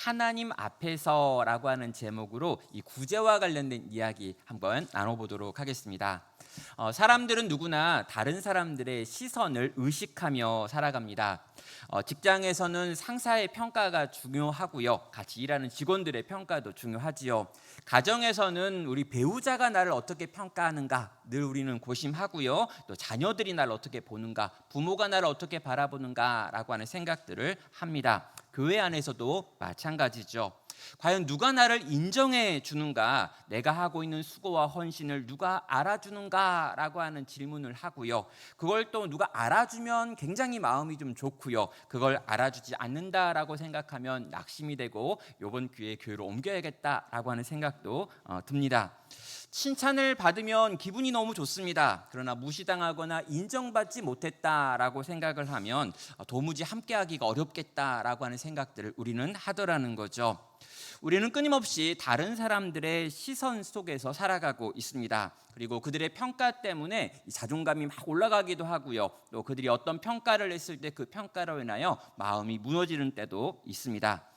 하나님 앞에서라고 하는 제목으로 이 구제와 관련된 이야기 한번 나눠보도록 하겠습니다. 사람들은 누구나 다른 사람들의 시선을 의식하며 살아갑니다. 직장에서는 상사의 평가가 중요하고요. 같이 일하는 직원들의 평가도 중요하지요. 가정에서는 우리 배우자가 나를 어떻게 평가하는가 늘 우리는 고심하고요. 또 자녀들이 나를 어떻게 보는가, 부모가 나를 어떻게 바라보는가라고 하는 생각들을 합니다. 교회 안에서도 마찬가지죠. 과연 누가 나를 인정해 주는가, 내가 하고 있는 수고와 헌신을 누가 알아주는가라고 하는 질문을 하고요. 그걸 또 누가 알아주면 굉장히 마음이 좀 좋고요. 그걸 알아주지 않는다라고 생각하면 낙심이 되고 이번 기회에 교회로 옮겨야겠다라고 하는 생각도 듭니다. 칭찬을 받으면 기분이 너무 좋습니다. 그러나 무시당하거나 인정받지 못했다라고 생각을 하면 도무지 함께하기가 어렵겠다라고 하는 생각들을 우리는 하더라는 거죠. 우리는 끊임없이 다른 사람들의 시선 속에서 살아가고 있습니다. 그리고 그들의 평가 때문에 자존감이 막 올라가기도 하고요. 또 그들이 어떤 평가를 했을 때 그 평가로 인하여 마음이 무너지는 때도 있습니다.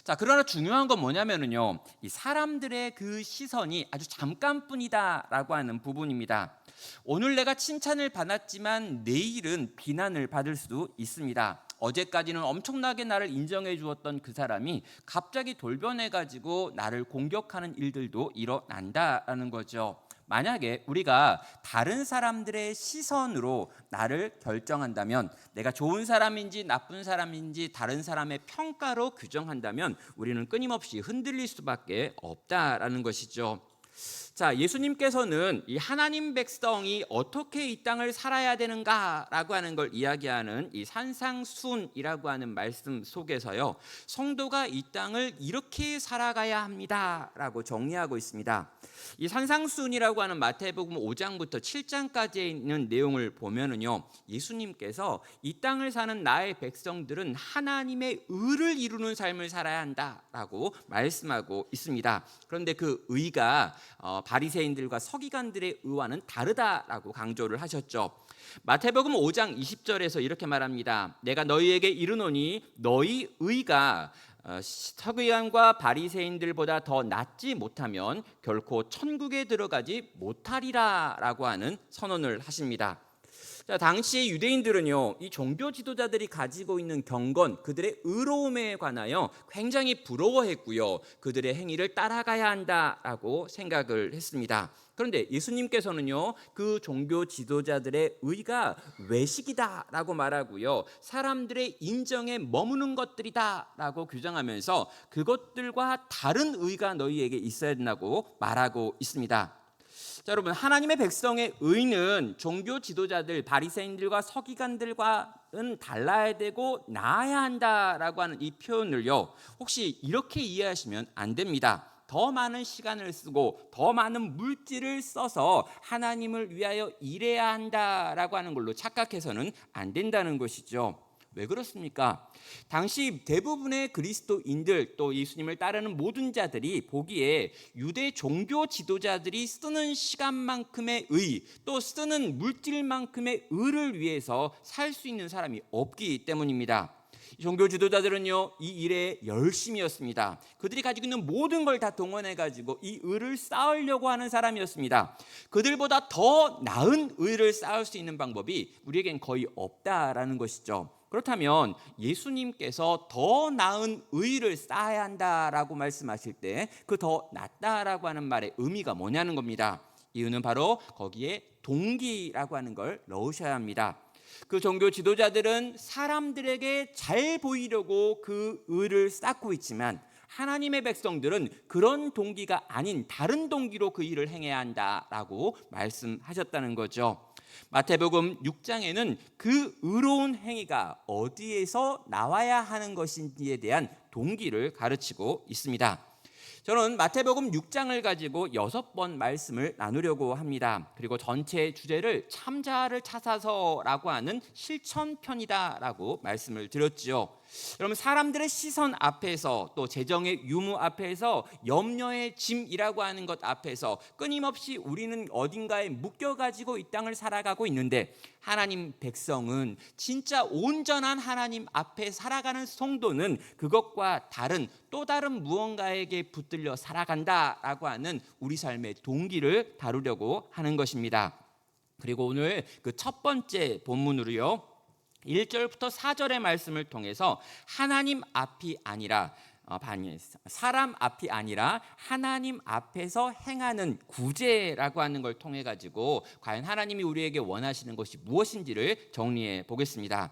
자, 그러나 중요한 건 뭐냐면요, 이 사람들의 그 시선이 아주 잠깐뿐이다라고 하는 부분입니다. 오늘 내가 칭찬을 받았지만 내일은 비난을 받을 수도 있습니다. 어제까지는 엄청나게 나를 인정해 주었던 그 사람이 갑자기 돌변해가지고 나를 공격하는 일들도 일어난다라는 거죠. 만약에 우리가 다른 사람들의 시선으로 나를 결정한다면, 내가 좋은 사람인지 나쁜 사람인지 다른 사람의 평가로 규정한다면 우리는 끊임없이 흔들릴 수밖에 없다라는 것이죠. 자, 예수님께서는 이 하나님 백성이 어떻게 이 땅을 살아야 되는가라고 하는 걸 이야기하는 이 산상순이라고 하는 말씀 속에서요, 성도가 이 땅을 이렇게 살아가야 합니다라고 정리하고 있습니다. 이 산상순이라고 하는 마태복음 5장부터 7장까지에 있는 내용을 보면은요, 예수님께서 이 땅을 사는 나의 백성들은 하나님의 의를 이루는 삶을 살아야 한다라고 말씀하고 있습니다. 그런데 그 의가 바리새인들과 서기관들의 의와는 다르다라고 강조를 하셨죠. 마태복음 5장 20절에서 이렇게 말합니다. 내가 너희에게 이르노니 너희 의가 서기관과 바리새인들보다 더 낫지 못하면 결코 천국에 들어가지 못하리라라고 하는 선언을 하십니다. 자, 당시의 유대인들은요, 이 종교 지도자들이 가지고 있는 경건, 그들의 의로움에 관하여 굉장히 부러워했고요, 그들의 행위를 따라가야 한다라고 생각을 했습니다. 그런데 예수님께서는요, 그 종교 지도자들의 의가 외식이다라고 말하고요, 사람들의 인정에 머무는 것들이다라고 규정하면서 그것들과 다른 의가 너희에게 있어야 된다고 말하고 있습니다. 자, 여러분, 하나님의 백성의 의는 종교 지도자들, 바리새인들과 서기관들과는 달라야 되고 나아야 한다라고 하는 이 표현을요, 혹시 이렇게 이해하시면 안 됩니다. 더 많은 시간을 쓰고 더 많은 물질을 써서 하나님을 위하여 일해야 한다라고 하는 걸로 착각해서는 안 된다는 것이죠. 왜 그렇습니까? 당시 대부분의 그리스도인들, 또 예수님을 따르는 모든 자들이 보기에 유대 종교 지도자들이 쓰는 시간만큼의 의, 또 쓰는 물질만큼의 의를 위해서 살 수 있는 사람이 없기 때문입니다. 종교 지도자들은요, 이 일에 열심이었습니다. 그들이 가지고 있는 모든 걸 다 동원해가지고 이 의를 쌓으려고 하는 사람이었습니다. 그들보다 더 나은 의를 쌓을 수 있는 방법이 우리에겐 거의 없다라는 것이죠. 그렇다면 예수님께서 더 나은 의를 쌓아야 한다라고 말씀하실 때 그 더 낫다라고 하는 말의 의미가 뭐냐는 겁니다. 이유는 바로 거기에 동기라고 하는 걸 넣으셔야 합니다. 그 종교 지도자들은 사람들에게 잘 보이려고 그 의를 쌓고 있지만, 하나님의 백성들은 그런 동기가 아닌 다른 동기로 그 일을 행해야 한다라고 말씀하셨다는 거죠. 마태복음 6장에는 그 의로운 행위가 어디에서 나와야 하는 것인지에 대한 동기를 가르치고 있습니다. 저는 마태복음 6장을 가지고 6번 말씀을 나누려고 합니다. 그리고 전체 주제를 참자를 찾아서라고 하는 실천편이다라고 말씀을 드렸지요. 여러분, 사람들의 시선 앞에서, 또 재정의 유무 앞에서, 염려의 짐이라고 하는 것 앞에서 끊임없이 우리는 어딘가에 묶여가지고 이 땅을 살아가고 있는데, 하나님 백성은, 진짜 온전한 하나님 앞에 살아가는 성도는 그것과 다른 또 다른 무언가에게 붙들려 살아간다라고 하는 우리 삶의 동기를 다루려고 하는 것입니다. 그리고 오늘 그 첫 번째 본문으로요, 1절부터 4절의 말씀을 통해서 하나님 앞이 아니라 사람 앞이 아니라 하나님 앞에서 행하는 구제라고 하는 걸 통해 가지고 과연 하나님이 우리에게 원하시는 것이 무엇인지를 정리해 보겠습니다.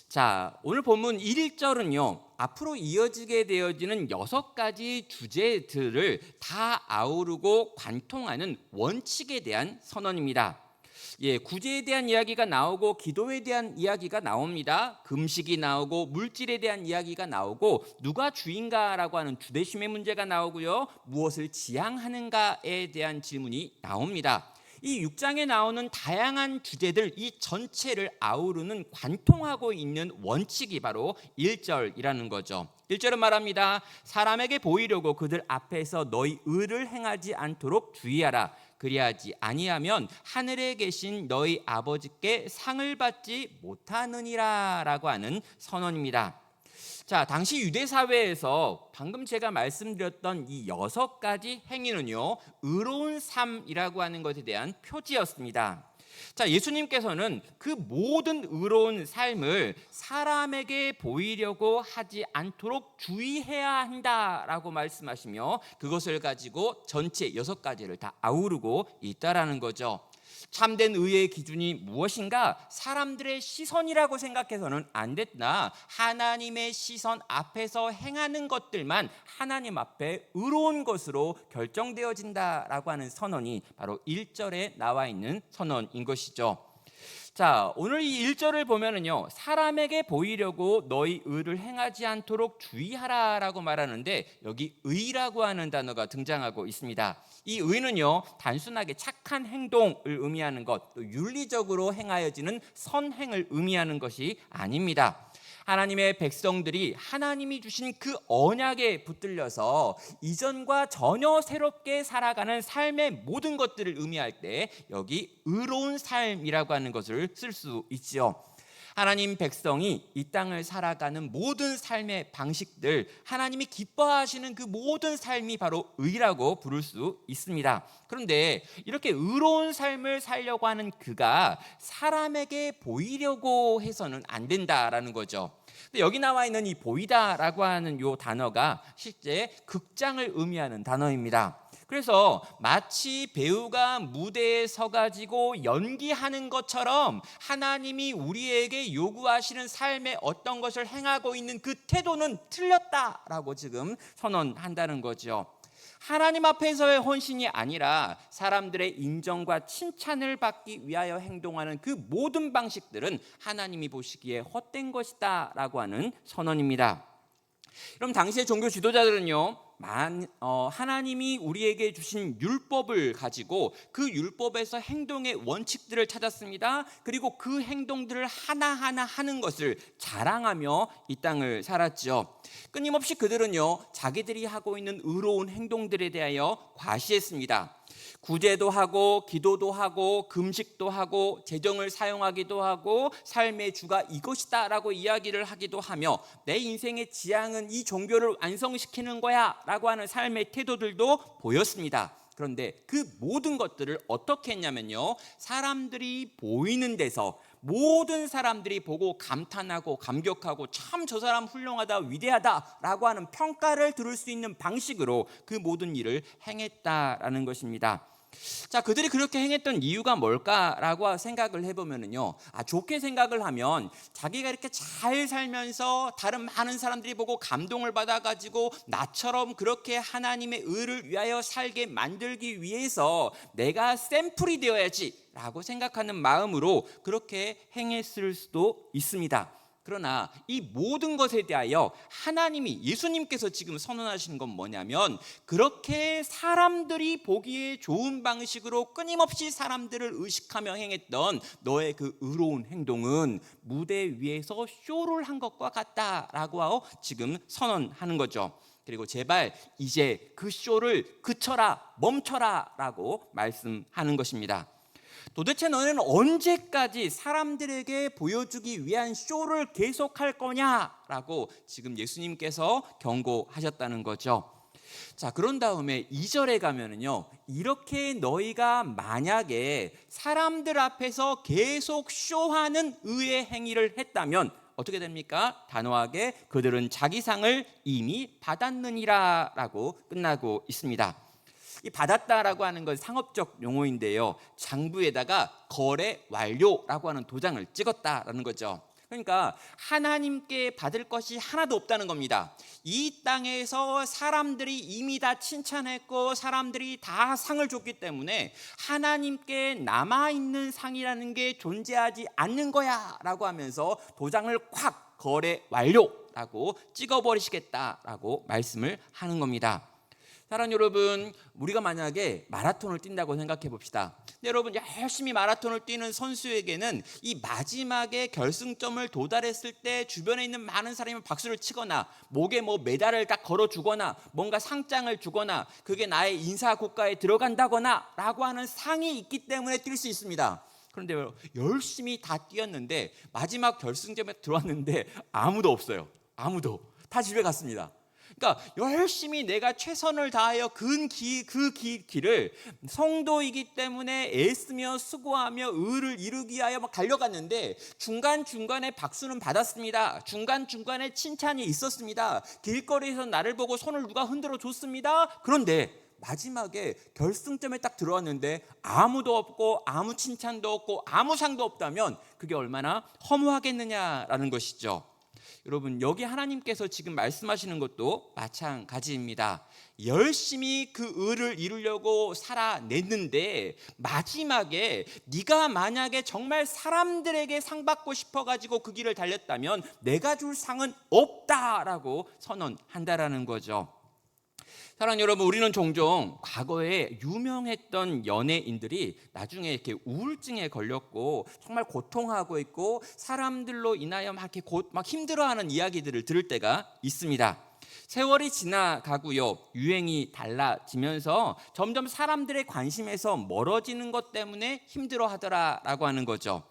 자, 오늘 본문 1절은요, 앞으로 이어지게 되어지는 6가지 주제들을 다 아우르고 관통하는 원칙에 대한 선언입니다. 구제에 대한 이야기가 나오고, 기도에 대한 이야기가 나옵니다. 금식이 나오고, 물질에 대한 이야기가 나오고, 누가 주인가라고 하는 주대심의 문제가 나오고요, 무엇을 지향하는가에 대한 질문이 나옵니다. 이 6장에 나오는 다양한 주제들, 이 전체를 아우르는, 관통하고 있는 원칙이 바로 1절이라는 거죠. 1절은 말합니다. 사람에게 보이려고 그들 앞에서 너희 의를 행하지 않도록 주의하라. 그리하지 아니하면 하늘에 계신 너희 아버지께 상을 받지 못하느니라 라고 하는 선언입니다. 자, 당시 유대 사회에서 방금 제가 말씀드렸던 이 6가지 행위는요, 의로운 삶이라고 하는 것에 대한 표지였습니다. 자, 예수님께서는 그 모든 의로운 삶을 사람에게 보이려고 하지 않도록 주의해야 한다라고 말씀하시며, 그것을 가지고 전체 6가지를 다 아우르고 있다라는 거죠. 참된 의의 기준이 무엇인가? 사람들의 시선이라고 생각해서는 안 됐나? 하나님의 시선 앞에서 행하는 것들만 하나님 앞에 의로운 것으로 결정되어진다라고 하는 선언이 바로 1절에 나와 있는 선언인 것이죠. 자, 오늘 이 1절을 보면은요, 사람에게 보이려고 너희 의를 행하지 않도록 주의하라라고 말하는데, 여기 의라고 하는 단어가 등장하고 있습니다. 이 의는요, 단순하게 착한 행동을 의미하는 것, 또 윤리적으로 행하여지는 선행을 의미하는 것이 아닙니다. 하나님의 백성들이 하나님이 주신 그 언약에 붙들려서 이전과 전혀 새롭게 살아가는 삶의 모든 것들을 의미할 때, 여기 의로운 삶이라고 하는 것을 쓸 수 있지요. 하나님 백성이 이 땅을 살아가는 모든 삶의 방식들, 하나님이 기뻐하시는 그 모든 삶이 바로 의라고 부를 수 있습니다. 그런데 이렇게 의로운 삶을 살려고 하는 그가 사람에게 보이려고 해서는 안 된다라는 거죠. 근데 여기 나와 있는 이 보이다라고 하는 이 단어가 실제 극장을 의미하는 단어입니다. 그래서 마치 배우가 무대에 서가지고 연기하는 것처럼 하나님이 우리에게 요구하시는 삶의 어떤 것을 행하고 있는 그 태도는 틀렸다라고 지금 선언한다는 거죠. 하나님 앞에서의 헌신이 아니라 사람들의 인정과 칭찬을 받기 위하여 행동하는 그 모든 방식들은 하나님이 보시기에 헛된 것이다 라고 하는 선언입니다. 그럼 당시의 종교 지도자들은요, 하나님이 우리에게 주신 율법을 가지고 그 율법에서 행동의 원칙들을 찾았습니다. 그리고 그 행동들을 하나하나 하는 것을 자랑하며 이 땅을 살았죠. 끊임없이 그들은요, 자기들이 하고 있는 의로운 행동들에 대하여 과시했습니다. 구제도 하고, 기도도 하고, 금식도 하고, 재정을 사용하기도 하고, 삶의 주가 이것이다 라고 이야기를 하기도 하며, 내 인생의 지향은 이 종교를 완성시키는 거야 라고 하는 삶의 태도들도 보였습니다. 그런데 그 모든 것들을 어떻게 했냐면요, 사람들이 보이는 데서, 모든 사람들이 보고 감탄하고 감격하고 참 저 사람 훌륭하다, 위대하다 라고 하는 평가를 들을 수 있는 방식으로 그 모든 일을 행했다라는 것입니다. 자, 그들이 그렇게 행했던 이유가 뭘까라고 생각을 해보면요, 좋게 생각을 하면 자기가 이렇게 잘 살면서 다른 많은 사람들이 보고 감동을 받아가지고 나처럼 그렇게 하나님의 의를 위하여 살게 만들기 위해서 내가 샘플이 되어야지 라고 생각하는 마음으로 그렇게 행했을 수도 있습니다. 그러나 이 모든 것에 대하여 하나님이 예수님께서 지금 선언하시는 건 뭐냐면 그렇게 사람들이 보기에 좋은 방식으로 끊임없이 사람들을 의식하며 행했던 너의 그 의로운 행동은 무대 위에서 쇼를 한 것과 같다라고 하고 지금 선언하는 거죠. 그리고 제발 이제 그 쇼를 그쳐라, 멈춰라 라고 말씀하는 것입니다. 도대체 너는 언제까지 사람들에게 보여주기 위한 쇼를 계속할 거냐라고 지금 예수님께서 경고하셨다는 거죠. 자, 그런 다음에 2절에 가면은요, 이렇게 너희가 만약에 사람들 앞에서 계속 쇼하는 의의 행위를 했다면 어떻게 됩니까? 단호하게 그들은 자기 상을 이미 받았느니라 라고 끝나고 있습니다. 이 받았다라고 하는 건 상업적 용어인데요, 장부에다가 거래 완료라고 하는 도장을 찍었다라는 거죠. 그러니까 하나님께 받을 것이 하나도 없다는 겁니다. 이 땅에서 사람들이 이미 다 칭찬했고 사람들이 다 상을 줬기 때문에 하나님께 남아있는 상이라는 게 존재하지 않는 거야 라고 하면서 도장을 콱 거래 완료라고 찍어버리시겠다라고 말씀을 하는 겁니다. 사랑하는 여러분, 우리가 만약에 마라톤을 뛴다고 생각해 봅시다. 근데 여러분, 열심히 마라톤을 뛰는 선수에게는 이 마지막에 결승점을 도달했을 때 주변에 있는 많은 사람이 박수를 치거나 목에 뭐 메달을 딱 걸어주거나 뭔가 상장을 주거나 그게 나의 인사고과에 들어간다거나 라고 하는 상이 있기 때문에 뛸 수 있습니다. 그런데 열심히 다 뛰었는데 마지막 결승점에 들어왔는데 아무도 없어요. 아무도. 다 집에 갔습니다. 그러니까 열심히 내가 최선을 다하여 그 길을 성도이기 때문에 애쓰며 수고하며 의를 이루기 위하여 막 달려갔는데 중간중간에 박수는 받았습니다. 중간중간에 칭찬이 있었습니다. 길거리에서 나를 보고 손을 누가 흔들어 줬습니다. 그런데 마지막에 결승점에 딱 들어왔는데 아무도 없고 아무 칭찬도 없고 아무 상도 없다면 그게 얼마나 허무하겠느냐라는 것이죠. 여러분, 여기 하나님께서 지금 말씀하시는 것도 마찬가지입니다. 열심히 그 의를 이루려고 살아냈는데 마지막에 네가 만약에 정말 사람들에게 상 받고 싶어가지고 그 길을 달렸다면 내가 줄 상은 없다라고 선언한다라는 거죠. 사랑하는 여러분, 우리는 종종 과거에 유명했던 연예인들이 나중에 이렇게 우울증에 걸렸고 정말 고통하고 있고 사람들로 인하여 막 이렇게 막 힘들어하는 이야기들을 들을 때가 있습니다. 세월이 지나가고요, 유행이 달라지면서 점점 사람들의 관심에서 멀어지는 것 때문에 힘들어하더라라고 하는 거죠.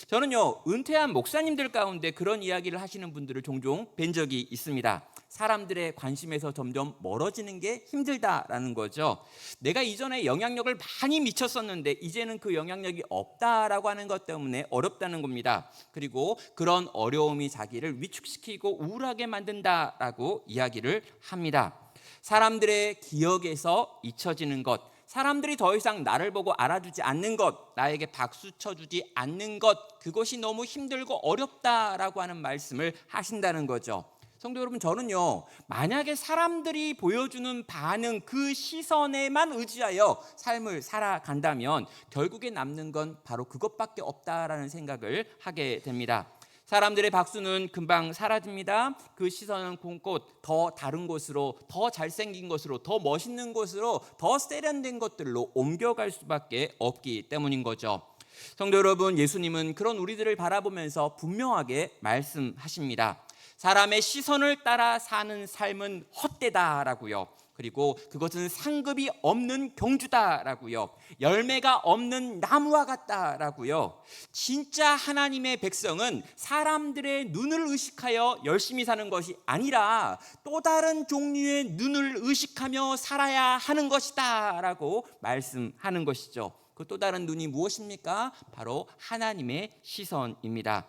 저는요, 은퇴한 목사님들 가운데 그런 이야기를 하시는 분들을 종종 뵌 적이 있습니다. 사람들의 관심에서 점점 멀어지는 게 힘들다라는 거죠. 내가 이전에 영향력을 많이 미쳤었는데 이제는 그 영향력이 없다라고 하는 것 때문에 어렵다는 겁니다. 그리고 그런 어려움이 자기를 위축시키고 우울하게 만든다라고 이야기를 합니다. 사람들의 기억에서 잊혀지는 것, 사람들이 더 이상 나를 보고 알아주지 않는 것, 나에게 박수 쳐주지 않는 것, 그것이 너무 힘들고 어렵다라고 하는 말씀을 하신다는 거죠. 성도 여러분, 저는요, 만약에 사람들이 보여주는 반응, 그 시선에만 의지하여 삶을 살아간다면 결국에 남는 건 바로 그것밖에 없다라는 생각을 하게 됩니다. 사람들의 박수는 금방 사라집니다. 그 시선은 곳곳 더 다른 곳으로, 더 잘생긴 곳으로, 더 멋있는 곳으로, 더 세련된 것들로 옮겨갈 수밖에 없기 때문인 거죠. 성도 여러분, 예수님은 그런 우리들을 바라보면서 분명하게 말씀하십니다. 사람의 시선을 따라 사는 삶은 헛되다라고요. 그리고 그것은 상급이 없는 경주다라고요. 열매가 없는 나무와 같다라고요. 진짜 하나님의 백성은 사람들의 눈을 의식하여 열심히 사는 것이 아니라 또 다른 종류의 눈을 의식하며 살아야 하는 것이다라고 말씀하는 것이죠. 그 또 다른 눈이 무엇입니까? 바로 하나님의 시선입니다.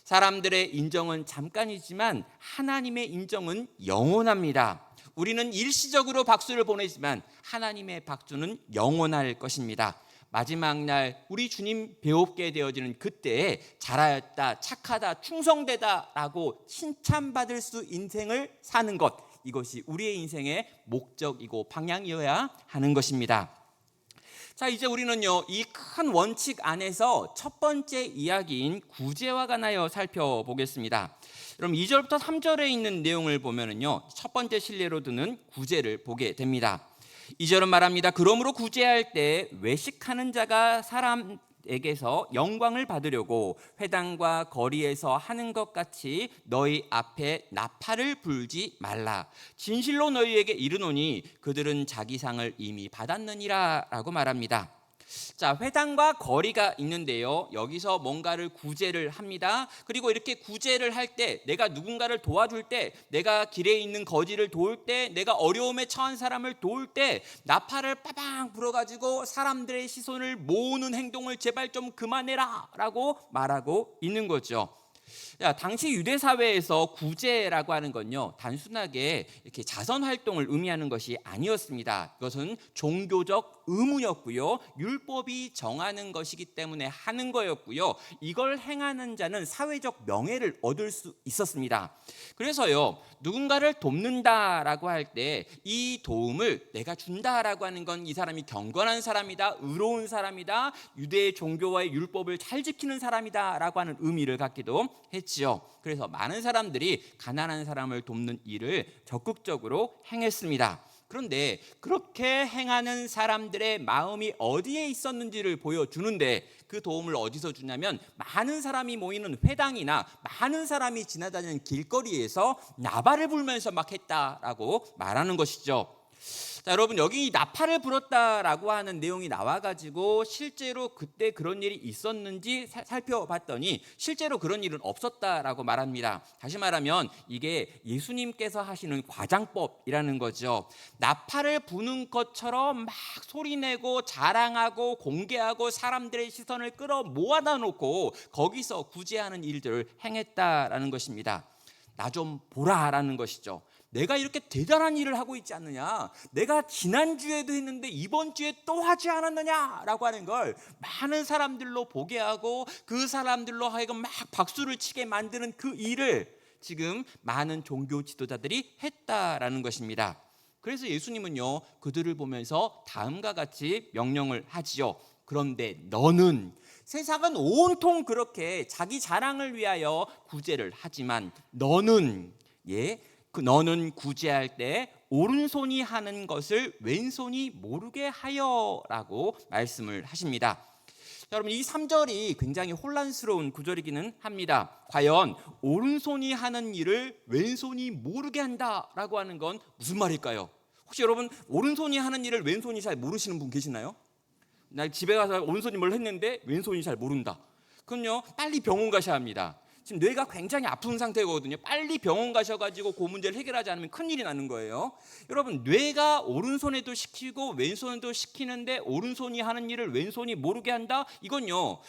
사람들의 인정은 잠깐이지만 하나님의 인정은 영원합니다. 우리는 일시적으로 박수를 보내지만 하나님의 박수는 영원할 것입니다. 마지막 날 우리 주님 배웁게 되어지는 그때에 잘하였다, 착하다, 충성되다 라고 칭찬받을 수 인생을 사는 것, 이것이 우리의 인생의 목적이고 방향이어야 하는 것입니다. 자, 이제 우리는요, 이 큰 원칙 안에서 첫 번째 이야기인 구제와 관하여 살펴보겠습니다. 그럼 2절부터 3절에 있는 내용을 보면은요, 첫 번째 실례로 드는 구제를 보게 됩니다. 2절은 말합니다. 그러므로 구제할 때 외식하는 자가 사람에게서 영광을 받으려고 회당과 거리에서 하는 것 같이 너희 앞에 나팔을 불지 말라. 진실로 너희에게 이르노니 그들은 자기 상을 이미 받았느니라 라고 말합니다. 자, 회당과 거리가 있는데요, 여기서 뭔가를 구제를 합니다. 그리고 이렇게 구제를 할 때, 내가 누군가를 도와줄 때, 내가 길에 있는 거지를 도울 때, 내가 어려움에 처한 사람을 도울 때 나팔을 빠방 불어가지고 사람들의 시선을 모으는 행동을 제발 좀 그만해라 라고 말하고 있는 거죠. 당시 유대 사회에서 구제라고 하는 건요, 단순하게 이렇게 자선 활동을 의미하는 것이 아니었습니다. 이것은 종교적 의무였고요, 율법이 정하는 것이기 때문에 하는 거였고요, 이걸 행하는 자는 사회적 명예를 얻을 수 있었습니다. 그래서요, 누군가를 돕는다라고 할 때 이 도움을 내가 준다라고 하는 건 이 사람이 경건한 사람이다, 의로운 사람이다, 유대의 종교와의 율법을 잘 지키는 사람이다라고 하는 의미를 갖기도 했지요. 그래서 많은 사람들이 가난한 사람을 돕는 일을 적극적으로 행했습니다. 그런데 그렇게 행하는 사람들의 마음이 어디에 있었는지를 보여주는데, 그 도움을 어디서 주냐면 많은 사람이 모이는 회당이나 많은 사람이 지나다니는 길거리에서 나팔을 불면서 막 했다라고 말하는 것이죠. 자, 여러분, 여기 나팔을 불었다라고 하는 내용이 나와가지고 실제로 그때 그런 일이 있었는지 살펴봤더니 실제로 그런 일은 없었다라고 말합니다. 다시 말하면 이게 예수님께서 하시는 과장법이라는 거죠. 나팔을 부는 것처럼 막 소리내고 자랑하고 공개하고 사람들의 시선을 끌어 모아다 놓고 거기서 구제하는 일들을 행했다라는 것입니다. 나 좀 보라라는 것이죠. 내가 이렇게 대단한 일을 하고 있지 않느냐, 내가 지난주에도 했는데 이번 주에 또 하지 않았느냐라고 하는 걸 많은 사람들로 보게 하고 그 사람들로 하여금 막 박수를 치게 만드는 그 일을 지금 많은 종교 지도자들이 했다라는 것입니다. 그래서 예수님은요, 그들을 보면서 다음과 같이 명령을 하지요. 그런데 너는, 세상은 온통 그렇게 자기 자랑을 위하여 구제를 하지만 너는 너는 구제할 때 오른손이 하는 것을 왼손이 모르게 하여라고 말씀을 하십니다. 여러분, 이 3절이 굉장히 혼란스러운 구절이기는 합니다. 과연 오른손이 하는 일을 왼손이 모르게 한다라고 하는 건 무슨 말일까요? 혹시 여러분, 오른손이 하는 일을 왼손이 잘 모르시는 분 계시나요? 나 집에 가서 오른손이 뭘 했는데 왼손이 잘 모른다. 그럼요, 빨리 병원 가셔야 합니다. 지금 뇌가 굉장히 아픈 상태거든요. 빨리 병원 가셔가지고 그 문제를 해결하지 않으면 큰일이 나는 거예요. 여러분, 뇌가 오른손에도 시키고 왼손에도 시키는데 오른손이 하는 일을 왼손이 모르게 한다? 이건요,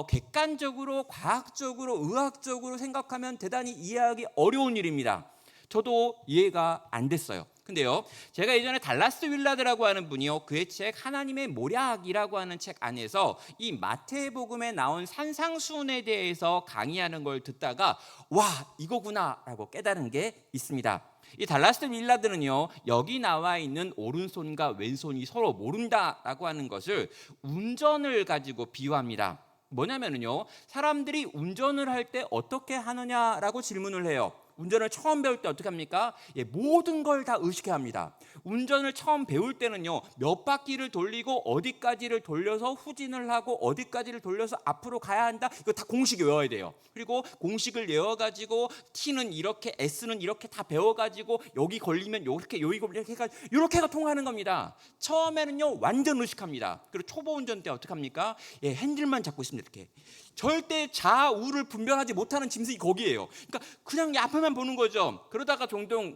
객관적으로 과학적으로 의학적으로 생각하면 대단히 이해하기 어려운 일입니다. 저도 이해가 안 됐어요. 근데요, 제가 예전에 달라스 윌라드라고 하는 분이요, 그의 책 하나님의 모략이라고 하는 책 안에서 이 마태복음에 나온 산상수훈에 대해서 강의하는 걸 듣다가 와, 이거구나 라고 깨달은 게 있습니다. 이 달라스 윌라드는요, 여기 나와 있는 오른손과 왼손이 서로 모른다라고 하는 것을 운전을 가지고 비유합니다. 뭐냐면요, 사람들이 운전을 할 때 어떻게 하느냐라고 질문을 해요. 운전을 처음 배울 때 어떻게 합니까? 모든 걸 다 의식해야 합니다. 운전을 처음 배울 때는요, 몇 바퀴를 돌리고 어디까지를 돌려서 후진을 하고 어디까지를 돌려서 앞으로 가야 한다, 이거 다 공식 외워야 돼요. 그리고 공식을 외워가지고 T는 이렇게, S는 이렇게 다 배워가지고 여기 걸리면 이렇게, 여기 걸리면 이렇게 해가지고 이렇게가 통하는 겁니다. 처음에는요, 완전 의식합니다. 그리고 초보 운전 때 어떻게 합니까? 핸들만 잡고 있습니다. 이렇게 절대 좌우를 분별하지 못하는 짐승이 거기에요. 그러니까 그냥 앞에만 보는 거죠. 그러다가 종종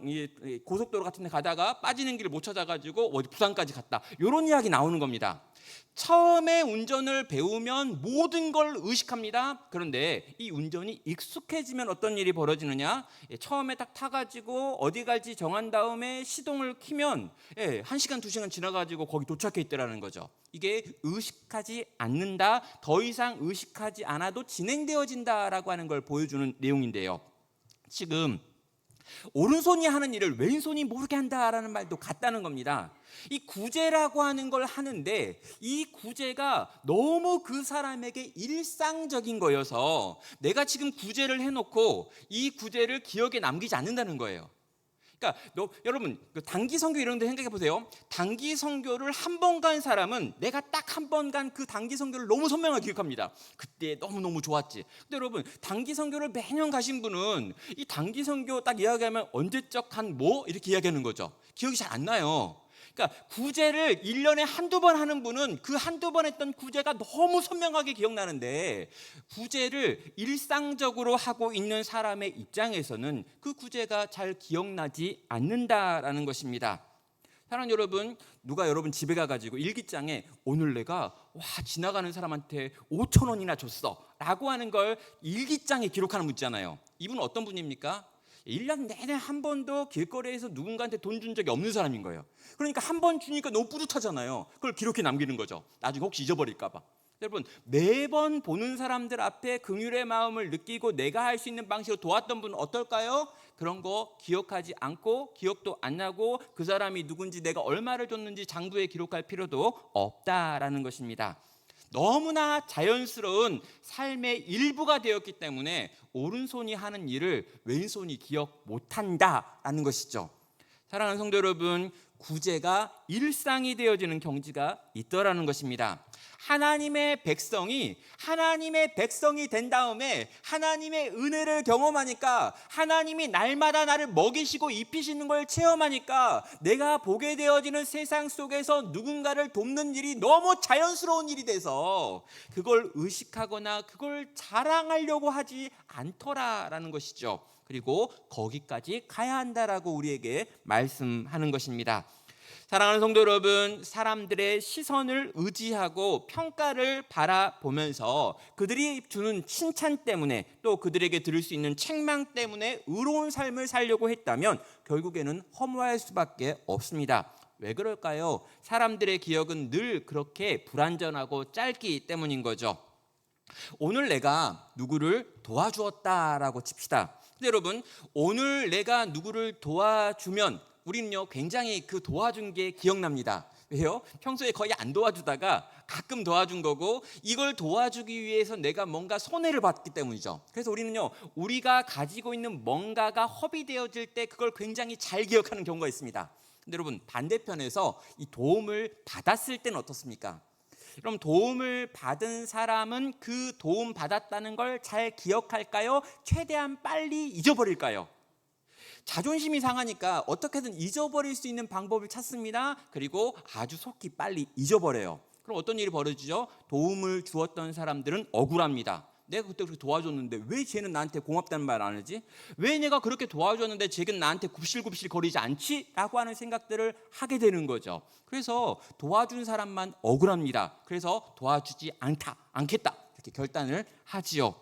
고속도로 같은 데 가다가 빠지는 길을 못 찾아가지고 어디 부산까지 갔다, 이런 이야기 나오는 겁니다. 처음에 운전을 배우면 모든 걸 의식합니다. 그런데 이 운전이 익숙해지면 어떤 일이 벌어지느냐, 처음에 딱 타가지고 어디 갈지 정한 다음에 시동을 키면 1시간 2시간 지나가지고 거기 도착해 있더라는 거죠. 이게 의식하지 않는다, 더 이상 의식하지 않아도 진행되어진다라고 하는 걸 보여주는 내용인데요, 지금 오른손이 하는 일을 왼손이 모르게 한다라는 말도 같다는 겁니다. 이 구제라고 하는 걸 하는데 이 구제가 너무 그 사람에게 일상적인 거여서 내가 지금 구제를 해놓고 이 구제를 기억에 남기지 않는다는 거예요. 그러니까 여러분 단기 선교 이런 데 생각해 보세요. 단기 선교를 한 번 간 사람은 내가 딱 한 번 간 그 단기 선교를 너무 선명하게 기억합니다. 그때 너무너무 좋았지. 근데 여러분 단기 선교를 매년 가신 분은 이 단기 선교 딱 이야기하면 언제적 한 뭐 이렇게 이야기하는 거죠. 기억이 잘 안 나요. 그러니까 구제를 1년에 한두 번 하는 분은 그 한두 번 했던 구제가 너무 선명하게 기억나는데 구제를 일상적으로 하고 있는 사람의 입장에서는 그 구제가 잘 기억나지 않는다라는 것입니다. 사랑하는 여러분, 누가 여러분 집에 가가지고 일기장에 오늘 내가 지나가는 사람한테 5,000원이나 줬어 라고 하는 걸 일기장에 기록하는 분 있잖아요. 이분은 어떤 분입니까? 1년 내내 한 번도 길거리에서 누군가한테 돈 준 적이 없는 사람인 거예요. 그러니까 한 번 주니까 너무 뿌듯하잖아요. 그걸 기록해 남기는 거죠. 나중에 혹시 잊어버릴까 봐. 여러분 매번 보는 사람들 앞에 긍휼의 마음을 느끼고 내가 할 수 있는 방식으로 도왔던 분은 어떨까요? 그런 거 기억하지 않고 기억도 안 나고 그 사람이 누군지 내가 얼마를 줬는지 장부에 기록할 필요도 없다라는 것입니다. 너무나 자연스러운 삶의 일부가 되었기 때문에 오른손이 하는 일을 왼손이 기억 못한다라는 것이죠. 사랑하는 성도 여러분, 구제가 일상이 되어지는 경지가 있더라는 것입니다. 하나님의 백성이 된 다음에 하나님의 은혜를 경험하니까 하나님이 날마다 나를 먹이시고 입히시는 걸 체험하니까 내가 보게 되어지는 세상 속에서 누군가를 돕는 일이 너무 자연스러운 일이 돼서 그걸 의식하거나 그걸 자랑하려고 하지 않더라라는 것이죠. 그리고 거기까지 가야 한다라고 우리에게 말씀하는 것입니다. 사랑하는 성도 여러분, 사람들의 시선을 의지하고 평가를 바라보면서 그들이 주는 칭찬 때문에 또 그들에게 들을 수 있는 책망 때문에 의로운 삶을 살려고 했다면 결국에는 허무할 수밖에 없습니다. 왜 그럴까요? 사람들의 기억은 늘 그렇게 불완전하고 짧기 때문인 거죠. 오늘 내가 누구를 도와주었다라고 칩시다. 근데 여러분, 오늘 내가 누구를 도와주면 우리는요 굉장히 그 도와준 게 기억납니다. 왜요? 평소에 거의 안 도와주다가 가끔 도와준 거고 이걸 도와주기 위해서 내가 뭔가 손해를 봤기 때문이죠. 그래서 우리는요 우리가 가지고 있는 뭔가가 허비되어질 때 그걸 굉장히 잘 기억하는 경우가 있습니다. 근데 여러분 반대편에서 이 도움을 받았을 때는 어떻습니까? 그럼 도움을 받은 사람은 그 도움 받았다는 걸 잘 기억할까요? 최대한 빨리 잊어버릴까요? 자존심이 상하니까 어떻게든 잊어버릴 수 있는 방법을 찾습니다. 그리고 아주 속히 빨리 잊어버려요. 그럼 어떤 일이 벌어지죠? 도움을 주었던 사람들은 억울합니다. 내가 그때 그렇게 도와줬는데 왜 쟤는 나한테 고맙다는 말 안 하지? 왜 내가 그렇게 도와줬는데 쟤는 나한테 굽실굽실 거리지 않지? 라고 하는 생각들을 하게 되는 거죠. 그래서 도와준 사람만 억울합니다. 그래서 도와주지 않겠다 이렇게 결단을 하지요.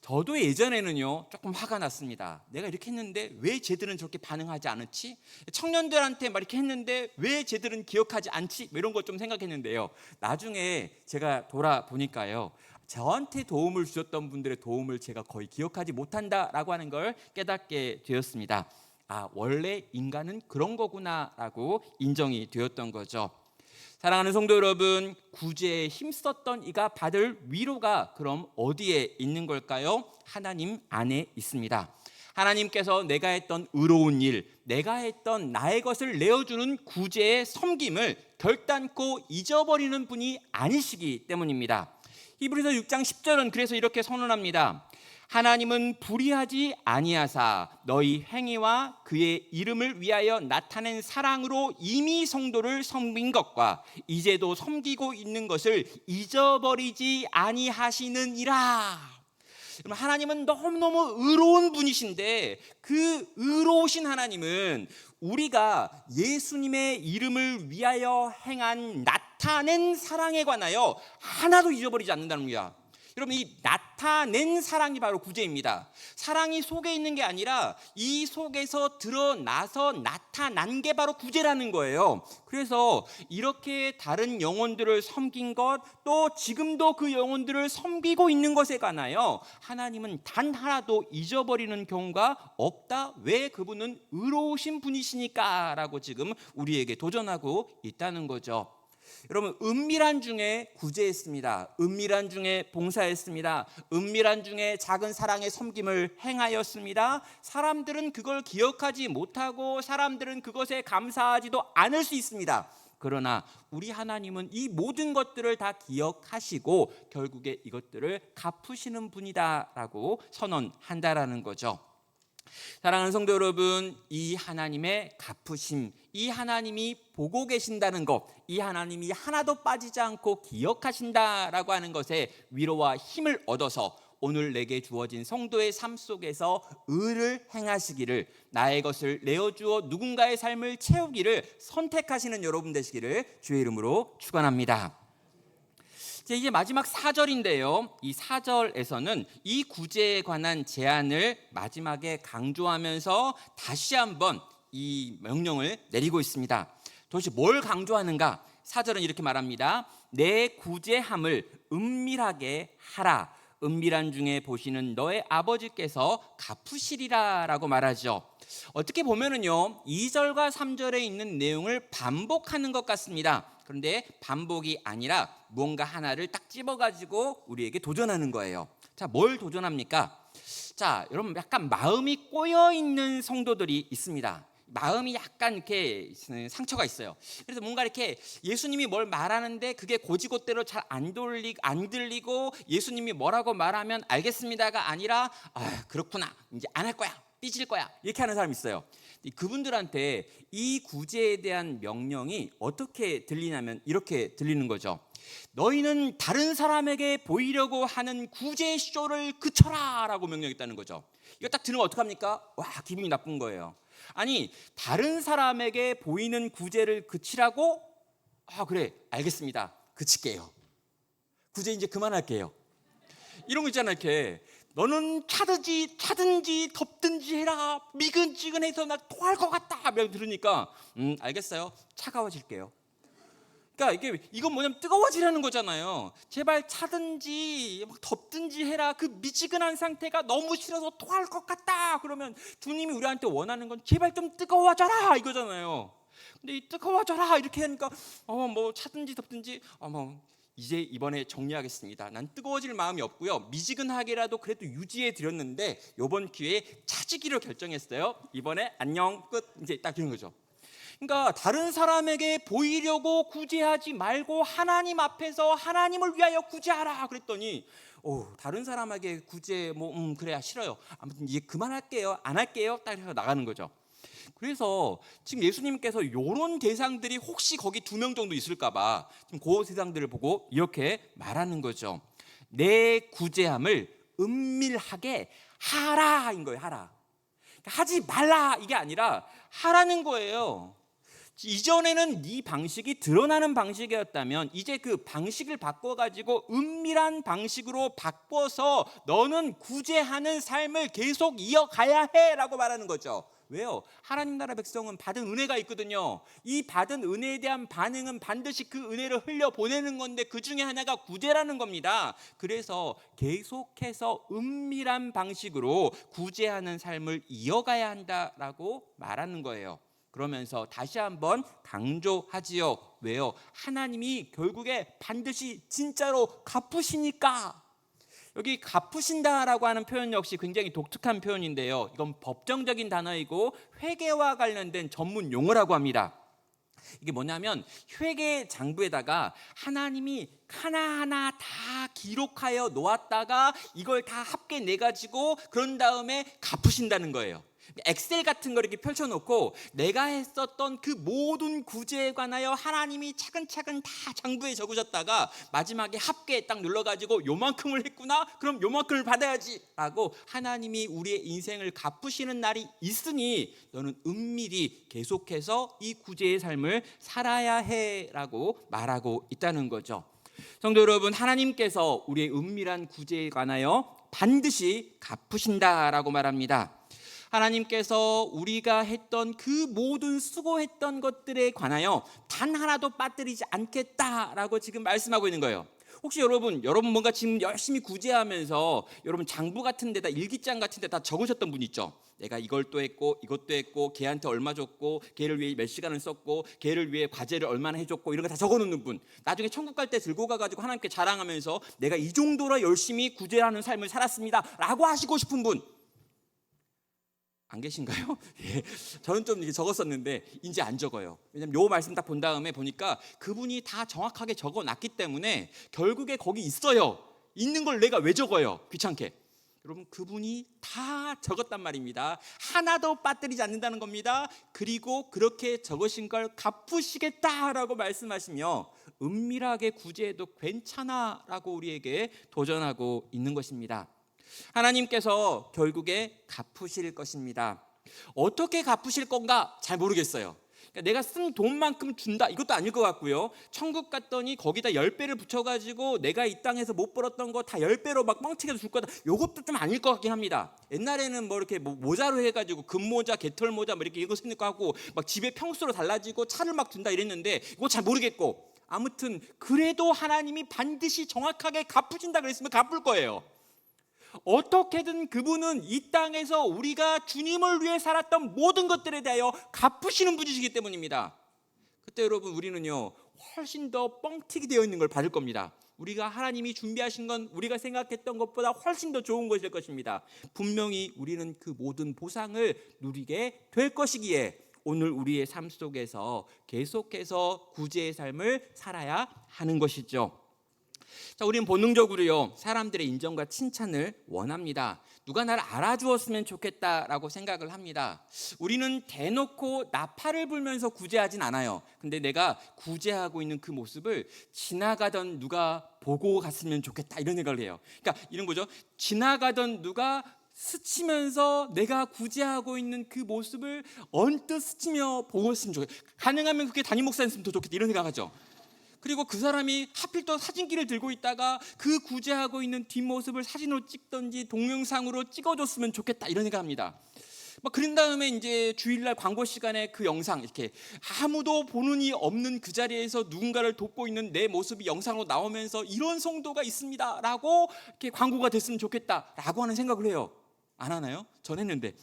저도 예전에는요 조금 화가 났습니다. 내가 이렇게 했는데 왜 쟤들은 저렇게 반응하지 않았지? 청년들한테 막 이렇게 했는데 왜 쟤들은 기억하지 않지? 이런 것 좀 생각했는데요. 나중에 제가 돌아보니까요 저한테 도움을 주셨던 분들의 도움을 제가 거의 기억하지 못한다라고 하는 걸 깨닫게 되었습니다. 아, 원래 인간은 그런 거구나라고 인정이 되었던 거죠. 사랑하는 성도 여러분, 구제에 힘썼던 이가 받을 위로가 그럼 어디에 있는 걸까요? 하나님 안에 있습니다. 하나님께서 내가 했던 의로운 일, 내가 했던 나의 것을 내어주는 구제의 섬김을 결단코 잊어버리는 분이 아니시기 때문입니다. 히브리서 6장 10절은 그래서 이렇게 선언합니다. 하나님은 불의하지 아니하사 너희 행위와 그의 이름을 위하여 나타낸 사랑으로 이미 성도를 섬긴 것과 이제도 섬기고 있는 것을 잊어버리지 아니하시느니라. 하나님은 너무너무 의로운 분이신데 그 의로우신 하나님은 우리가 예수님의 이름을 위하여 행한 나타낸 사랑에 관하여 하나도 잊어버리지 않는다는 거야. 여러분, 이 나타낸 사랑이 바로 구제입니다. 사랑이 속에 있는 게 아니라 이 속에서 드러나서 나타난 게 바로 구제라는 거예요. 그래서 이렇게 다른 영혼들을 섬긴 것, 또 지금도 그 영혼들을 섬기고 있는 것에 관하여 하나님은 단 하나도 잊어버리는 경우가 없다. 왜? 그분은 의로우신 분이시니까 라고 지금 우리에게 도전하고 있다는 거죠. 여러분, 은밀한 중에 구제했습니다. 은밀한 중에 봉사했습니다. 은밀한 중에 작은 사랑의 섬김을 행하였습니다. 사람들은 그걸 기억하지 못하고 사람들은 그것에 감사하지도 않을 수 있습니다. 그러나 우리 하나님은 이 모든 것들을 다 기억하시고 결국에 이것들을 갚으시는 분이다라고 선언한다라는 거죠. 사랑하는 성도 여러분, 이 하나님의 갚으심, 이 하나님이 보고 계신다는 것, 이 하나님이 하나도 빠지지 않고 기억하신다라고 하는 것에 위로와 힘을 얻어서 오늘 내게 주어진 성도의 삶 속에서 의를 행하시기를, 나의 것을 내어주어 누군가의 삶을 채우기를 선택하시는 여러분 되시기를 주의 이름으로 축원합니다. 이제 마지막 4절인데요. 이 4절에서는 이 구제에 관한 제안을 마지막에 강조하면서 다시 한번 이 명령을 내리고 있습니다. 도대체 뭘 강조하는가? 4절은 이렇게 말합니다. 내 구제함을 은밀하게 하라. 은밀한 중에 보시는 너의 아버지께서 갚으시리라 라고 말하죠. 어떻게 보면은요, 2절과 3절에 있는 내용을 반복하는 것 같습니다. 그런데 반복이 아니라 무언가 하나를 딱 집어가지고 우리에게 도전하는 거예요. 자, 뭘 도전합니까? 자, 여러분, 약간 마음이 꼬여있는 성도들이 있습니다. 마음이 약간 이렇게 상처가 있어요. 그래서 뭔가 이렇게 예수님이 뭘 말하는데 그게 고지곳대로 잘 안 들리고 예수님이 뭐라고 말하면 알겠습니다가 아니라 그렇구나, 이제 안 할 거야, 삐질 거야, 이렇게 하는 사람이 있어요. 그분들한테 이 구제에 대한 명령이 어떻게 들리냐면 이렇게 들리는 거죠. 너희는 다른 사람에게 보이려고 하는 구제 쇼를 그쳐라 라고 명령했다는 거죠. 이거 딱 들으면 어떡합니까? 와, 기분이 나쁜 거예요. 아니, 다른 사람에게 보이는 구제를 그치라고? 그래, 알겠습니다, 그칠게요. 구제 이제 그만할게요. 이런 거 있잖아요. 이렇게 너는 차든지 덥든지 해라, 미근지근해서 나 토할 것 같다 들으니까 알겠어요, 차가워질게요. 그러니까 이건 뭐냐면 뜨거워지라는 거잖아요. 제발 차든지 덥든지 해라. 그 미지근한 상태가 너무 싫어서 토할 것 같다 그러면 주님이 우리한테 원하는 건 제발 좀 뜨거워져라 이거잖아요. 근데 이 뜨거워져라 이렇게 하니까 뭐 차든지 덥든지 이제 이번에 정리하겠습니다. 난 뜨거워질 마음이 없고요, 미지근하게라도 그래도 유지해 드렸는데 이번 기회에 차지기로 결정했어요. 이번에 안녕, 끝. 이제 딱 이런 거죠. 그러니까 다른 사람에게 보이려고 구제하지 말고 하나님 앞에서 하나님을 위하여 구제하라 그랬더니 다른 사람에게 구제 그래야 싫어요. 아무튼 이제 그만할게요, 안 할게요, 딱 해서 나가는 거죠. 그래서 지금 예수님께서 이런 대상들이 혹시 거기 2명 정도 있을까 봐 지금 그 대상들을 보고 이렇게 말하는 거죠. 내 구제함을 은밀하게 하라인 거예요. 하라. 하지 말라 이게 아니라 하라는 거예요. 이전에는 이 방식이 드러나는 방식이었다면 이제 그 방식을 바꿔가지고 은밀한 방식으로 바꿔서 너는 구제하는 삶을 계속 이어가야 해라고 말하는 거죠. 왜요? 하나님 나라 백성은 받은 은혜가 있거든요. 이 받은 은혜에 대한 반응은 반드시 그 은혜를 흘려보내는 건데 그 중에 하나가 구제라는 겁니다. 그래서 계속해서 은밀한 방식으로 구제하는 삶을 이어가야 한다라고 말하는 거예요. 그러면서 다시 한번 강조하지요. 왜요? 하나님이 결국에 반드시 진짜로 갚으시니까. 여기 갚으신다라고 하는 표현 역시 굉장히 독특한 표현인데요. 이건 법정적인 단어이고 회계와 관련된 전문 용어라고 합니다. 이게 뭐냐면 회계 장부에다가 하나님이 하나하나 다 기록하여 놓았다가 이걸 다 합계 내가지고 그런 다음에 갚으신다는 거예요. 엑셀 같은 거 이렇게 펼쳐놓고 내가 했었던 그 모든 구제에 관하여 하나님이 차근차근 다 장부에 적으셨다가 마지막에 합계에 딱 눌러가지고 요만큼을 했구나, 그럼 요만큼을 받아야지 라고 하나님이 우리의 인생을 갚으시는 날이 있으니 너는 은밀히 계속해서 이 구제의 삶을 살아야 해 라고 말하고 있다는 거죠. 성도 여러분, 하나님께서 우리의 은밀한 구제에 관하여 반드시 갚으신다라고 말합니다. 하나님께서 우리가 했던 그 모든 수고했던 것들에 관하여 단 하나도 빠뜨리지 않겠다라고 지금 말씀하고 있는 거예요. 혹시 여러분 뭔가 지금 열심히 구제하면서 여러분 장부 같은 데다 일기장 같은 데다 적으셨던 분 있죠? 내가 이걸 또 했고 이것도 했고 걔한테 얼마 줬고 걔를 위해 몇 시간을 썼고 걔를 위해 과제를 얼마나 해줬고 이런 거 다 적어놓는 분, 나중에 천국 갈 때 들고 가가지고 하나님께 자랑하면서 내가 이 정도로 열심히 구제하는 삶을 살았습니다 라고 하시고 싶은 분 안 계신가요? 예, 저는 좀 적었었는데 이제 안 적어요. 왜냐면 요 말씀 딱 본 다음에 보니까 그분이 다 정확하게 적어놨기 때문에 결국에 거기 있어요. 있는 걸 내가 왜 적어요? 귀찮게. 여러분, 그분이 다 적었단 말입니다. 하나도 빠뜨리지 않는다는 겁니다. 그리고 그렇게 적으신 걸 갚으시겠다라고 말씀하시며 은밀하게 구제해도 괜찮아라고 우리에게 도전하고 있는 것입니다. 하나님께서 결국에 갚으실 것입니다. 어떻게 갚으실 건가 잘 모르겠어요. 그러니까 내가 쓴 돈만큼 준다 이것도 아닐 것 같고요. 천국 갔더니 거기다 10배를 붙여가지고 내가 이 땅에서 못 벌었던 거 다 10배로 막 뻥튀기해서 줄 거다, 이것도 좀 아닐 것 같긴 합니다. 옛날에는 뭐 이렇게 모자로 해가지고 금모자 개털모자 뭐 이렇게 이거 쓰는 거 하고 막 집에 평수로 달라지고 차를 막 준다 이랬는데 이거 잘 모르겠고, 아무튼 그래도 하나님이 반드시 정확하게 갚으신다 그랬으면 갚을 거예요. 어떻게든 그분은 이 땅에서 우리가 주님을 위해 살았던 모든 것들에 대하여 갚으시는 분이시기 때문입니다. 그때 여러분 우리는요 훨씬 더 뻥튀기 되어 있는 걸 받을 겁니다. 우리가 하나님이 준비하신 건 우리가 생각했던 것보다 훨씬 더 좋은 것일 것입니다. 분명히 우리는 그 모든 보상을 누리게 될 것이기에 오늘 우리의 삶 속에서 계속해서 구제의 삶을 살아야 하는 것이죠. 자, 우리는 본능적으로요 사람들의 인정과 칭찬을 원합니다. 누가 나를 알아주었으면 좋겠다라고 생각을 합니다. 우리는 대놓고 나팔을 불면서 구제하진 않아요. 근데 내가 구제하고 있는 그 모습을 지나가던 누가 보고 갔으면 좋겠다 이런 생각을 해요. 그러니까 이런 거죠. 지나가던 누가 스치면서 내가 구제하고 있는 그 모습을 언뜻 스치며 보고 있으면 좋겠다. 가능하면 그게 담임 목사였으면 더 좋겠다 이런 생각하죠. 그리고 그 사람이 하필 또 사진기를 들고 있다가 그 구제하고 있는 뒷모습을 사진으로 찍던지 동영상으로 찍어줬으면 좋겠다 이런 생각합니다. 막 그런 다음에 이제 주일날 광고 시간에 그 영상 이렇게 아무도 보는 이 없는 그 자리에서 누군가를 돕고 있는 내 모습이 영상으로 나오면서 이런 성도가 있습니다라고 이렇게 광고가 됐으면 좋겠다라고 하는 생각을 해요. 안 하나요? 전 했는데.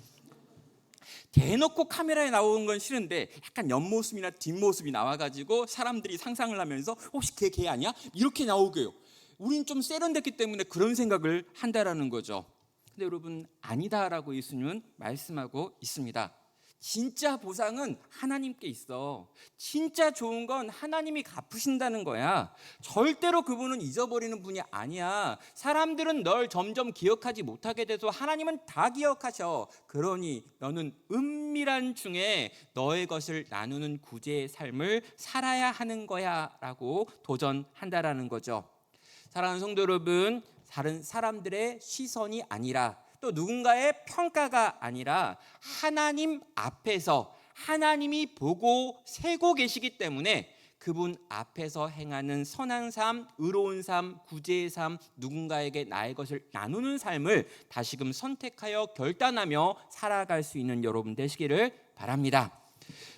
대놓고 카메라에 나오는 건 싫은데 약간 옆모습이나 뒷모습이 나와가지고 사람들이 상상을 하면서 혹시 걔 아니야? 이렇게 나오게요. 우린 좀 세련됐기 때문에 그런 생각을 한다라는 거죠. 근데 여러분 아니다라고 예수님은 말씀하고 있습니다. 진짜 보상은 하나님께 있어. 진짜 좋은 건 하나님이 갚으신다는 거야. 절대로 그분은 잊어버리는 분이 아니야. 사람들은 널 점점 기억하지 못하게 돼서 하나님은 다 기억하셔. 그러니 너는 은밀한 중에 너의 것을 나누는 구제의 삶을 살아야 하는 거야 라고 도전한다라는 거죠. 사랑하는 성도 여러분, 다른 사람들의 시선이 아니라 또 누군가의 평가가 아니라 하나님 앞에서 하나님이 보고 세고 계시기 때문에 그분 앞에서 행하는 선한 삶, 의로운 삶, 구제의 삶, 누군가에게 나의 것을 나누는 삶을 다시금 선택하여 결단하며 살아갈 수 있는 여러분 되시기를 바랍니다.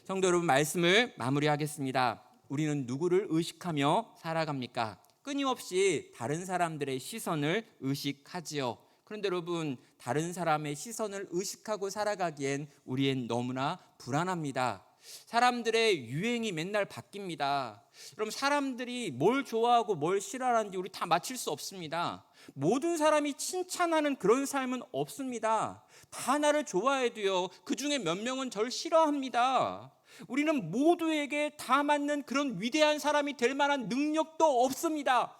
성도 여러분, 말씀을 마무리하겠습니다. 우리는 누구를 의식하며 살아갑니까? 끊임없이 다른 사람들의 시선을 의식하지요. 그런데 여러분, 다른 사람의 시선을 의식하고 살아가기엔 우리엔 너무나 불안합니다. 사람들의 유행이 맨날 바뀝니다. 여러분, 사람들이 뭘 좋아하고 뭘 싫어하는지 우리 다 맞힐 수 없습니다. 모든 사람이 칭찬하는 그런 삶은 없습니다. 다 나를 좋아해도요, 그 중에 몇 명은 절 싫어합니다. 우리는 모두에게 다 맞는 그런 위대한 사람이 될 만한 능력도 없습니다.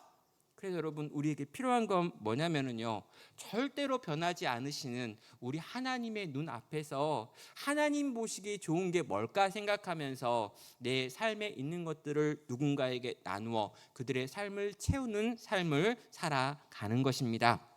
그래서 여러분, 우리에게 필요한 건 뭐냐면요, 절대로 변하지 않으시는 우리 하나님의 눈 앞에서 하나님 보시기에 좋은 게 뭘까 생각하면서 내 삶에 있는 것들을 누군가에게 나누어 그들의 삶을 채우는 삶을 살아가는 것입니다.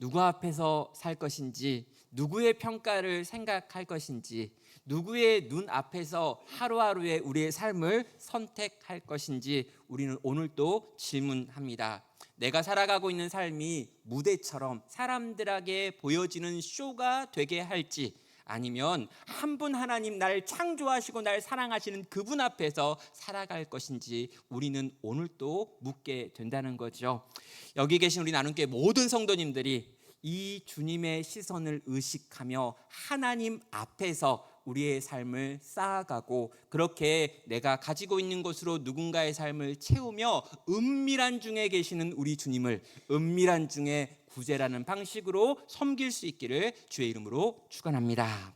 누구 앞에서 살 것인지, 누구의 평가를 생각할 것인지, 누구의 눈 앞에서 하루하루의 우리의 삶을 선택할 것인지 우리는 오늘 또 질문합니다. 내가 살아가고 있는 삶이 무대처럼 사람들에게 보여지는 쇼가 되게 할지, 아니면 한 분 하나님 날 창조하시고 날 사랑하시는 그분 앞에서 살아갈 것인지 우리는 오늘 또 묻게 된다는 거죠. 여기 계신 우리 나눔교회 모든 성도님들이 이 주님의 시선을 의식하며 하나님 앞에서 우리의 삶을 쌓아가고, 그렇게 내가 가지고 있는 것으로 누군가의 삶을 채우며 은밀한 중에 계시는 우리 주님을 은밀한 중에 구제라는 방식으로 섬길 수 있기를 주의 이름으로 축원합니다.